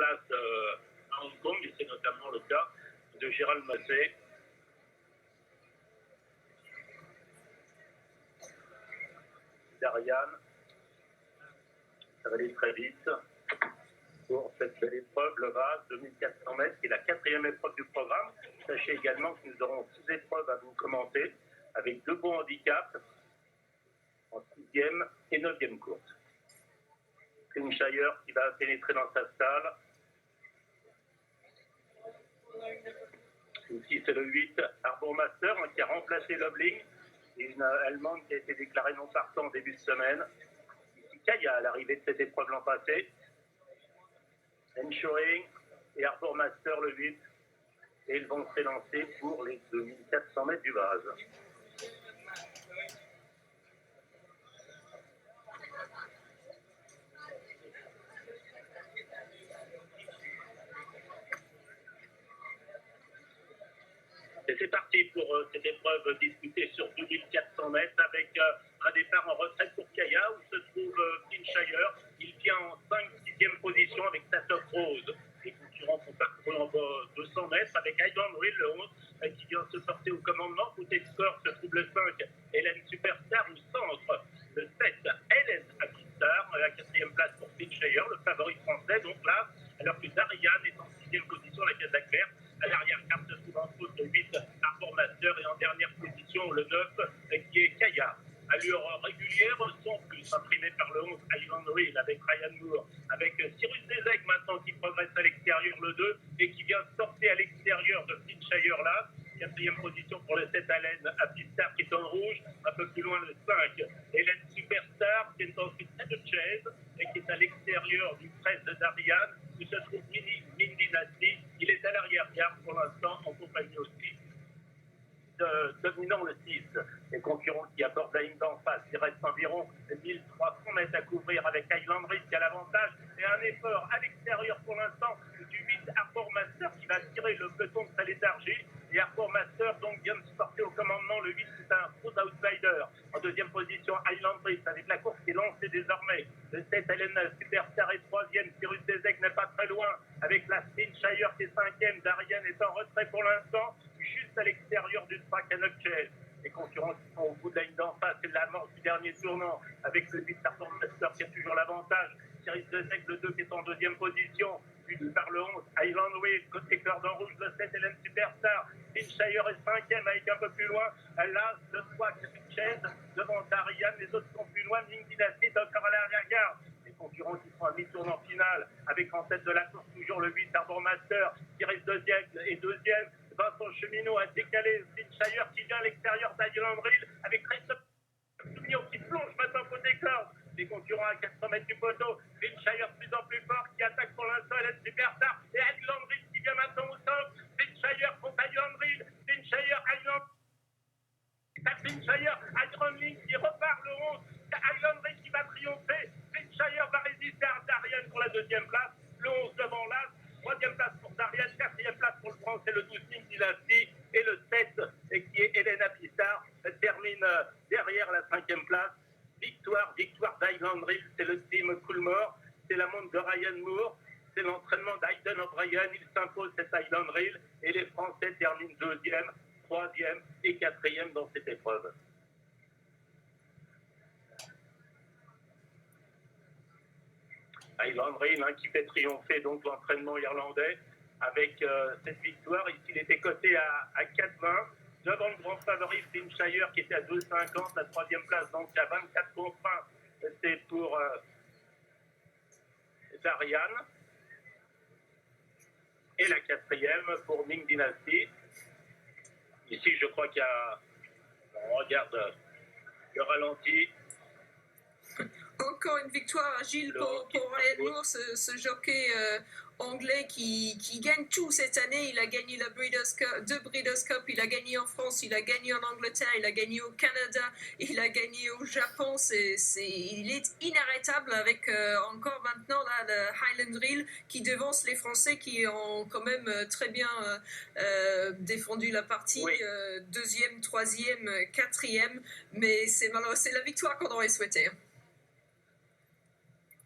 place à Hong Kong, et c'est notamment le cas de Gérald Massé. D'Ariane, ça va aller très vite pour cette belle épreuve, le vase, 2400 mètres, qui est la 4e épreuve du programme. Sachez également que nous aurons 6 épreuves à vous commenter, avec 2 bons handicaps, en 6e et 9e course. Shire qui va pénétrer dans sa salle. Ici, c'est le 8, Arbor Master, qui a remplacé Loveling, une Allemande qui a été déclarée non partant en début de semaine. Ici, Kaya à l'arrivée de cette épreuve l'an passé. Ensuring et Arbor Master, le 8. Et ils vont s'élancer pour les 2400 mètres du vase. Et c'est parti pour cette épreuve disputée sur 2400 mètres avec un départ en retraite pour Kaya où se trouve Shire. Il vient en 5-6e position avec sa top rose. Les concurrents sont parcourus en 200 mètres avec Highland Reel, le 11, qui vient se porter au commandement. Côté score se trouve le 5, Hélène Superstar, au centre, le 7, Hélène Apistar, la 4e place pour Shire, le favori français. Donc là, alors que Darian est en 6e position, la Casa Claire. À l'arrière-carte se trouve en faute le 8, Arbor Master, et en dernière position le 9, qui est Kaya. Allure régulière, son plus imprimé par le 11, Highland Reel, avec Ryan Moore, avec Cyrus Deseg maintenant qui progresse à l'extérieur, le 2, et qui vient sortir à l'extérieur de Shire là. 4e position pour le 7, Hélène Apistar qui est en rouge, un peu plus loin le 5, Hélène Superstar qui est ensuite de Chase et qui est à l'extérieur du 13 de Darian, où se trouve Mindy Nasty. Il est à l'arrière-garde pour l'instant en compagnie aussi dominant le 6. Les concurrents qui abordent la ligne d'en face, il reste environ 1300 mètres à couvrir avec Highland Reel qui a l'avantage et un effort à l'extérieur pour l'instant du 8 Arbor Master qui va tirer le peloton de sa léthargie. Et Arbor Master donc vient de se porter au commandement. Le 8 c'est un gros outsider. En 2e position Highland Reel avec la course qui est lancée désormais. Le 7 Hélène Superstar est 3e. Cyrus Deseg n'est pas très loin avec la Shire qui est 5e. Darian est en retrait pour l'instant, juste à l'extérieur du track à Nutchell. Les concurrents qui sont au bout de la ligne d'en face, c'est la mort du dernier tournant avec le 8 Arbor Master qui a toujours l'avantage. Cyrus Deseg, le 2 qui est en 2e position, suivi par le 11 Highland Reel, côté cordon rouge, le 7 Hélène Superstar. Shire est 5e avec un peu plus loin là le 3 Chase devant Darian. Les autres sont plus loin. Ming Dynasty est encore à l'arrière-garde. Les concurrents qui sont à mi-tournant final avec en tête de la course toujours le 8 Arbor Master qui reste 2e et 2e. Vincent Cheminot a décalé Shire qui vient à l'extérieur d'Highland Reel avec Christophe Soumillon qui plonge maintenant côté corde. Les concurrents à 400 mètres du poteau. Shire de plus en plus fort qui attaque pour l'instant Hélène Superstar et Highland Reel qui vient maintenant au centre. Shire contre Highland Reel. Shire, Highland Shire, Highland Reel qui repart le 11. Highland Reel qui va triompher. Shire va résister à Darian pour la 2e place. Le 11 devant l'As. 3e place pour Darian. 4e place pour le Français, le 12 Ming Dynasty. Et le 7, qui est Hélène Apistar, termine derrière la 5e place. Victoire d'Highland Reel. C'est le team Coolmore. C'est la montre de Ryan Moore. C'est l'entraînement d'Aiden O'Brien. Il s'impose cette Highland Reel. Et les Français terminent 2e, 3e et 4e dans cette épreuve. Highland Reel qui fait triompher donc l'entraînement irlandais avec cette victoire. Ici, il était coté à 4,20 devant le grand favori Shire qui était à 2,50. La 3e place donc à 24 contre 1. C'est pour Darian. Et la 4e pour Ming Dynasty. Ici, je crois qu'il y a... On regarde le ralenti. Encore une victoire agile pour Ryan Moore, ce jockey anglais qui gagne tout cette année. Il a gagné la Breeders' Cup, 2 Breeders' Cup, il a gagné en France, il a gagné en Angleterre, il a gagné au Canada, il a gagné au Japon. Il est inarrêtable avec encore maintenant là, le Highland Reel qui devance les Français qui ont quand même très bien défendu la partie. Oui. 2e, 3e, 4e, mais c'est la victoire qu'on aurait souhaité.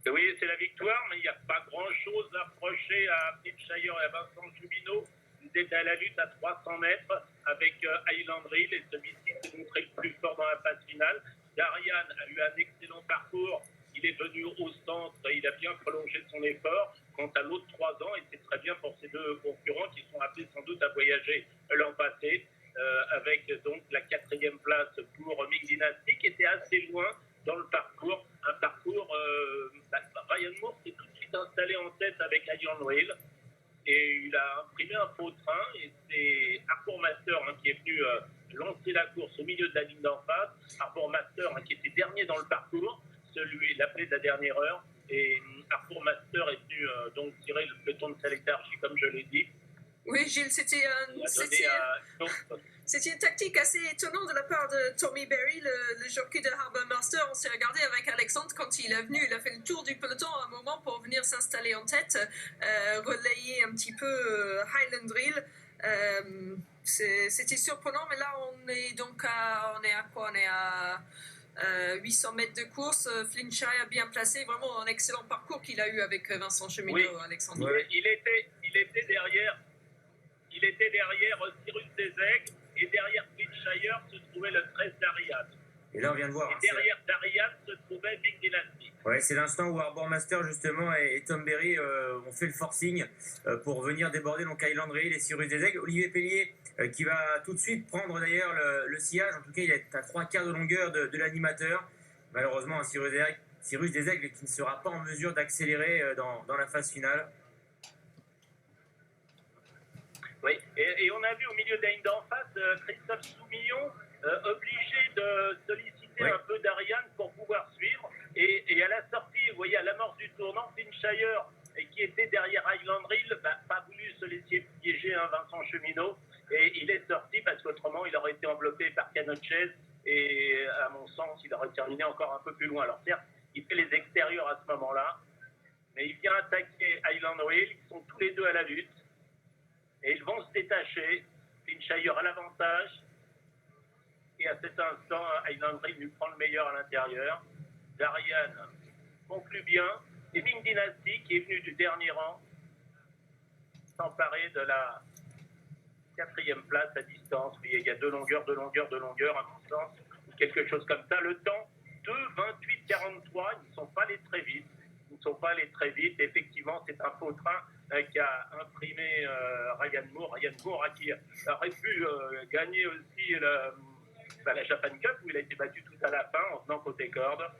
Oui, c'est la victoire, mais il n'y a pas grand-chose à reprocher à Flintshire et à Vincent Jubinot. Ils étaient à la lutte à 300 mètres avec Highland Reel et celui-ci s'est montré le plus fort dans la phase finale. Darian a eu un excellent parcours. Il est venu au centre et il a bien prolongé son effort. Quant à l'autre 3 ans, et c'est très bien pour ces deux concurrents qui sont appelés sans doute à voyager l'an passé, avec donc la 4e place pour Ming Dynasty qui était assez loin dans le parcours. Un parcours, Ryan Moore s'est tout de suite installé en tête avec Highland Reel et il a imprimé un faux train et c'est Harbour Master qui est venu lancer la course au milieu de la ligne d'en face. Harbour Master qui était dernier dans le parcours, celui l'appelé de la dernière heure, et Harbour Master est venu donc tirer le peloton de sa léthargie comme je l'ai dit. Oui, Gilles, c'était une tactique assez étonnante de la part de Tommy Berry, le jockey de Harbour Master. On s'est regardé avec Alexandre quand il est venu. Il a fait le tour du peloton à un moment pour venir s'installer en tête, relayer un petit peu Highland Reel. C'était surprenant, mais là, on est à quoi? On est à 800 mètres de course. Flintshire a bien placé, vraiment un excellent parcours qu'il a eu avec Vincent Cheminot, oui. Alexandre. Oui, il était derrière. Il était derrière Cyrus Desègles et derrière Flintshire se trouvait le 13 Darian. Et là, on vient de voir. Et derrière Darian se trouvait Ming Dynasty. Ouais, c'est l'instant où Harbour Master, justement, et Tom Berry ont fait le forcing pour venir déborder donc Highland Reel et Cyrus Desègles. Olivier Pellier qui va tout de suite prendre d'ailleurs le sillage. En tout cas, il est à 3/4 de longueur de l'animateur. Malheureusement, Cyrus Desègles qui ne sera pas en mesure d'accélérer dans la phase finale. Oui, et on a vu au milieu de la ligne d'en face Christophe Soumillon obligé de solliciter un peu d'Ariane pour pouvoir suivre. Et à la sortie, vous voyez, à l'amorce du tournant, Flintshire, qui était derrière Highland Reel, pas voulu se laisser piéger Vincent Cheminot. Et il est sorti parce qu'autrement, il aurait été enveloppé par Canochez. Et à mon sens, il aurait terminé encore un peu plus loin. Alors certes, il fait les extérieurs à ce moment-là. Mais il vient attaquer Highland Reel. Ils sont tous les deux à la lutte. Et ils vont se détacher. Flintshire a l'avantage. Et à cet instant, Highland Reel lui prend le meilleur à l'intérieur. Darian conclut bien. Et Ming Dynasty, qui est venu du dernier rang, s'emparer de la 4e place à distance. Il y a 2 longueurs, à mon sens, ou quelque chose comme ça. Le temps, 2:28:43. Ils ne sont pas allés très vite. Effectivement, c'est un faux train qui a imprimé Ryan Moore. Ryan Moore qui aurait pu gagner aussi la Japan Cup, où il a été battu tout à la fin en venant côté corde.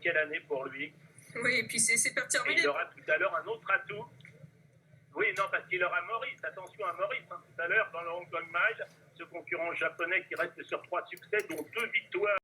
Quelle année pour lui. Oui, et puis c'est pas terminé. Il aura tout à l'heure un autre atout. Oui, non, parce qu'il aura Maurice. Attention à Maurice, tout à l'heure, dans le Hong Kong Mile, ce concurrent japonais qui reste sur 3 succès, dont 2 victoires.